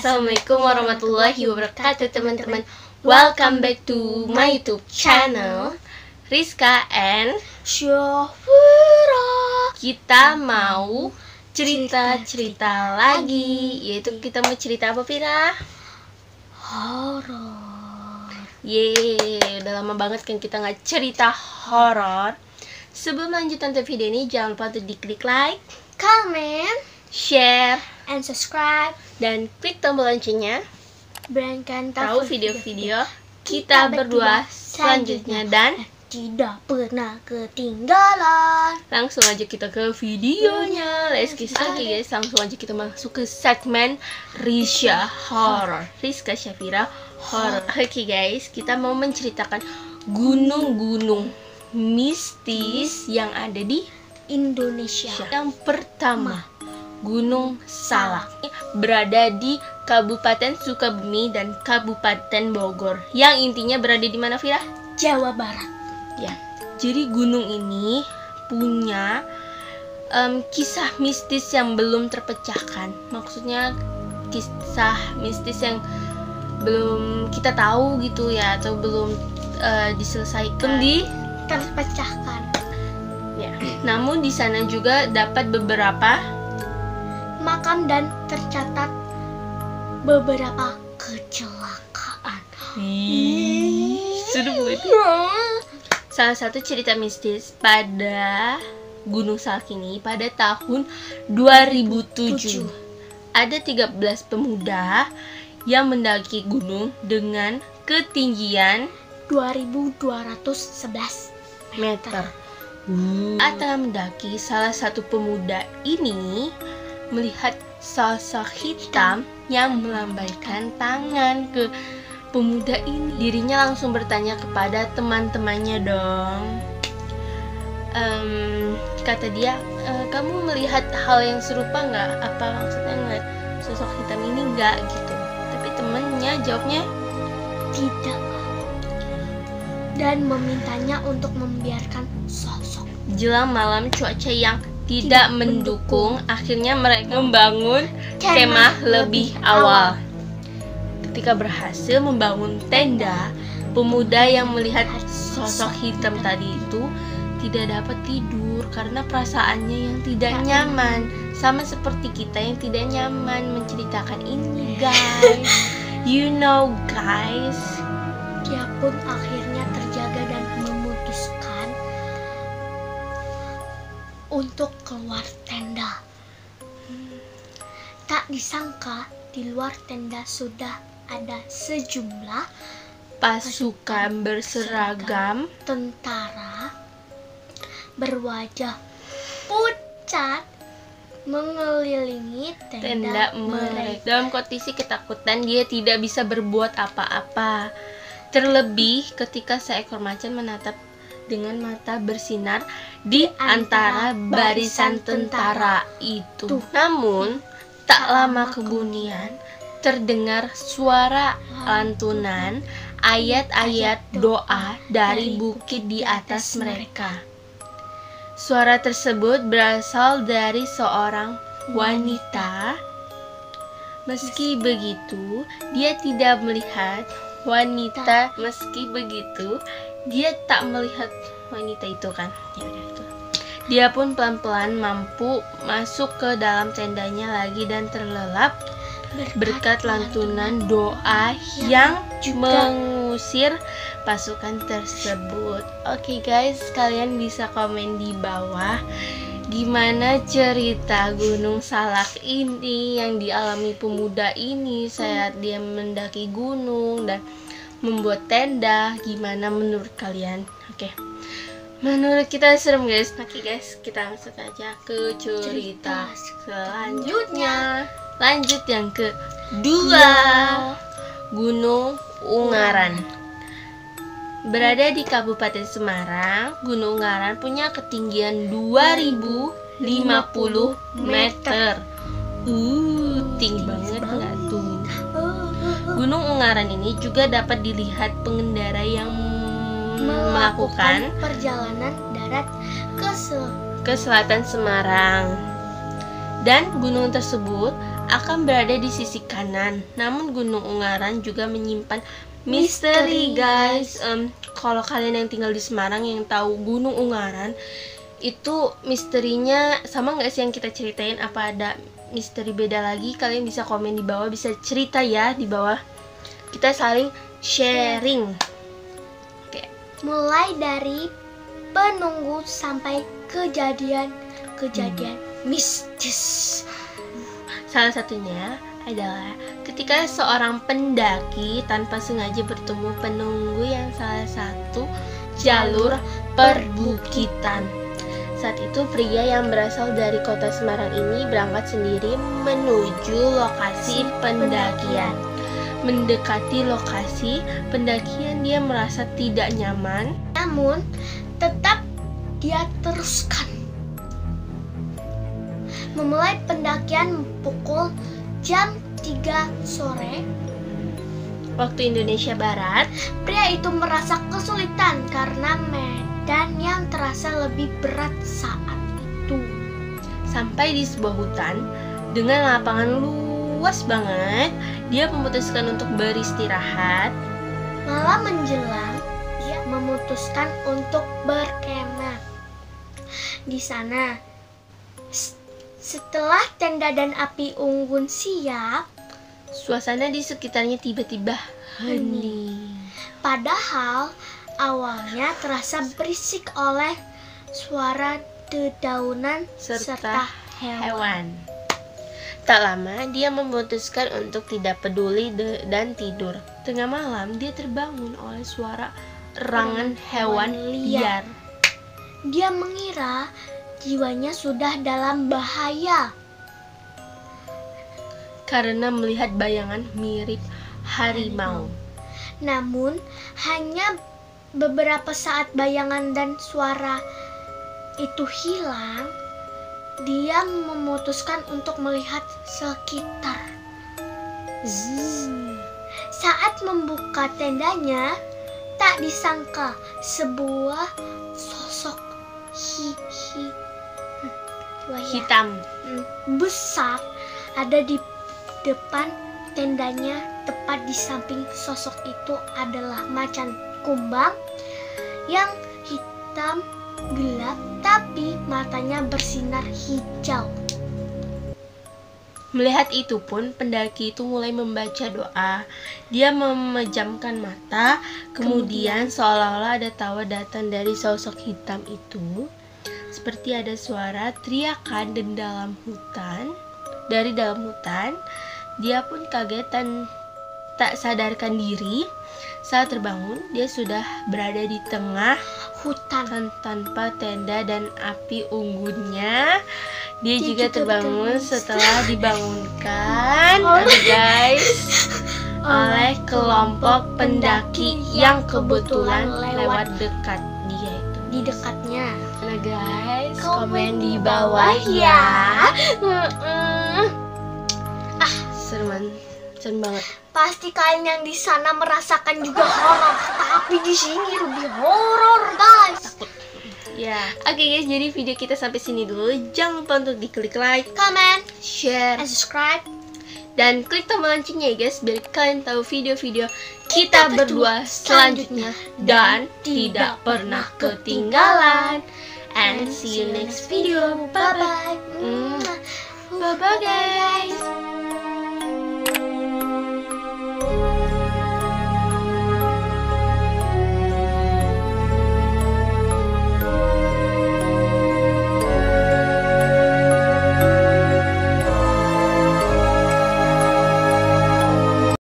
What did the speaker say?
Assalamualaikum warahmatullahi wabarakatuh teman-teman. Welcome back to my YouTube channel Rizka and Syafira. kita mau cerita-cerita lagi. Yaitu kita mau cerita apa, Fira? Horor. Yeay, udah lama banget kan kita nggak cerita horor. Sebelum lanjut nonton video ini, jangan lupa untuk diklik like, Comment share, and subscribe. dan klik tombol loncengnya Berikan tahu video-video kita berdua selanjutnya. Dan tidak pernah ketinggalan. langsung aja kita ke videonya. Let's get started guys. Langsung aja kita masuk ke segmen Rizka Horror. Rizka Syafira Horror. Oke guys, kita mau menceritakan gunung-gunung mistis yang ada di Indonesia. Yang pertama, Gunung Salak, berada di Kabupaten Sukabumi dan Kabupaten Bogor. Yang intinya berada di mana, Fira? Jawa Barat. Ya, jadi gunung ini punya kisah mistis yang belum terpecahkan. Maksudnya kisah mistis yang belum kita tahu gitu ya, atau belum diselesaikan Terpecahkan. ya. Namun di sana juga dapat beberapa Makam dan tercatat beberapa kecelakaan. Sudah buat. Salah satu cerita mistis pada Gunung Salak ini pada tahun 2007. Ada 13 pemuda yang mendaki gunung dengan ketinggian 2211 meter. Saat mendaki, salah satu pemuda ini melihat sosok hitam yang melambaikan tangan ke pemuda ini. Dirinya langsung bertanya kepada teman-temannya dong. Kata dia, kamu melihat hal yang serupa nggak? Apa maksudnya ngeliat sosok hitam ini nggak gitu? Tapi temennya jawabnya tidak, dan memintanya untuk membiarkan sosok. jelang malam cuaca yang tidak mendukung, akhirnya mereka membangun kemah lebih awal. Ketika berhasil membangun tenda, pemuda yang melihat sosok hitam tadi itu tidak dapat tidur karena perasaannya yang tidak nyaman. Sama seperti kita yang tidak nyaman menceritakan ini, guys. You know, guys. Dia pun akhirnya terjaga dan memutuskan untuk keluar tenda. Tak disangka di luar tenda sudah ada sejumlah Pasukan berseragam tentara berwajah pucat mengelilingi tenda mereka. Dalam kondisi ketakutan, dia tidak bisa berbuat apa-apa. Terlebih ketika seekor macan menatap dengan mata bersinar di antara barisan tentara itu. Namun, tak lama kemudian terdengar suara lantunan ayat-ayat doa dari bukit di atas mereka. Suara tersebut berasal dari seorang wanita. Meski begitu, dia tidak melihat wanita. Meski begitu, dia tak melihat wanita itu kan. Ya udah itu. Dia pun pelan-pelan mampu masuk ke dalam tendanya lagi dan terlelap berkat lantunan doa yang mengusir pasukan tersebut. Oke guys, kalian bisa komen di bawah gimana cerita Gunung Salak ini yang dialami pemuda ini saat dia mendaki gunung dan membuat tenda. Gimana menurut kalian? Oke. Menurut kita serem guys. Oke guys, kita langsung aja ke cerita selanjutnya. Lanjut yang kedua, Gunung Ungaran. Berada di Kabupaten Semarang, Gunung Ungaran punya ketinggian 2050 meter. Tinggi banget nggak tuh? Gunung Ungaran ini juga dapat dilihat pengendara yang melakukan perjalanan darat ke ke selatan Semarang. Dan gunung tersebut akan berada di sisi kanan. Namun Gunung Ungaran juga menyimpan misteri, guys. Kalau kalian yang tinggal di Semarang yang tahu Gunung Ungaran, itu misterinya sama nggak sih yang kita ceritain? Apa ada misteri beda lagi? Kalian bisa komen di bawah, bisa cerita ya di bawah. Kita saling sharing. Oke. Mulai dari penunggu sampai kejadian mistis. Salah satunya adalah ketika seorang pendaki tanpa sengaja bertemu penunggu yang salah satu jalur perbukitan. Saat itu pria yang berasal dari kota Semarang ini berangkat sendiri menuju lokasi pendakian. Mendekati lokasi pendakian, dia merasa tidak nyaman. Namun tetap dia teruskan. Memulai pendakian pukul jam 3 sore waktu Indonesia Barat. Pria itu merasa kesulitan karena medan yang terasa lebih berat saat itu. Sampai di sebuah hutan dengan lapangan luas banget, dia memutuskan untuk beristirahat. Malam menjelang, dia memutuskan untuk berkemah di sana. Setelah tenda dan api unggun siap, suasana di sekitarnya tiba-tiba hening. Padahal awalnya terasa berisik oleh suara dedaunan serta hewan. Tak lama dia memutuskan untuk tidak peduli dan tidur. Tengah malam dia terbangun oleh suara erangan hewan liar. Dia mengira jiwanya sudah dalam bahaya karena melihat bayangan mirip harimau. Namun hanya beberapa saat bayangan dan suara itu hilang, dia memutuskan untuk melihat sekitar. Saat membuka tendanya, tak disangka sebuah sosok hitam besar ada di depan tendanya. Tepat di samping sosok itu adalah macan kumbang yang hitam gelap, tapi matanya bersinar hijau. Melihat itu pun pendaki itu mulai membaca doa. Dia memejamkan mata, kemudian seolah-olah ada tawa datang dari sosok hitam itu. Seperti ada suara teriakan dari dalam hutan. Dia pun kaget dan tak sadarkan diri. Saat terbangun, dia sudah berada di tengah hutan tanpa tenda dan api unggunnya. Dia juga terbangun setelah dibangunkan oleh kelompok pendaki yang kebetulan lewat dekat dia itu. Di dekatnya. Nah guys, komen di bawah ya. Serem banget. Pasti kalian yang di sana merasakan juga horor, tapi di sini lebih horor, guys. Takut. Ya. Oke guys, jadi video kita sampai sini dulu. Jangan lupa untuk diklik like, comment, share, and subscribe. Dan klik tombol loncengnya ya guys, biar kalian tahu video-video kita berdua selanjutnya dan tidak pernah ketinggalan. And see you next video. Bye bye. Bye bye guys.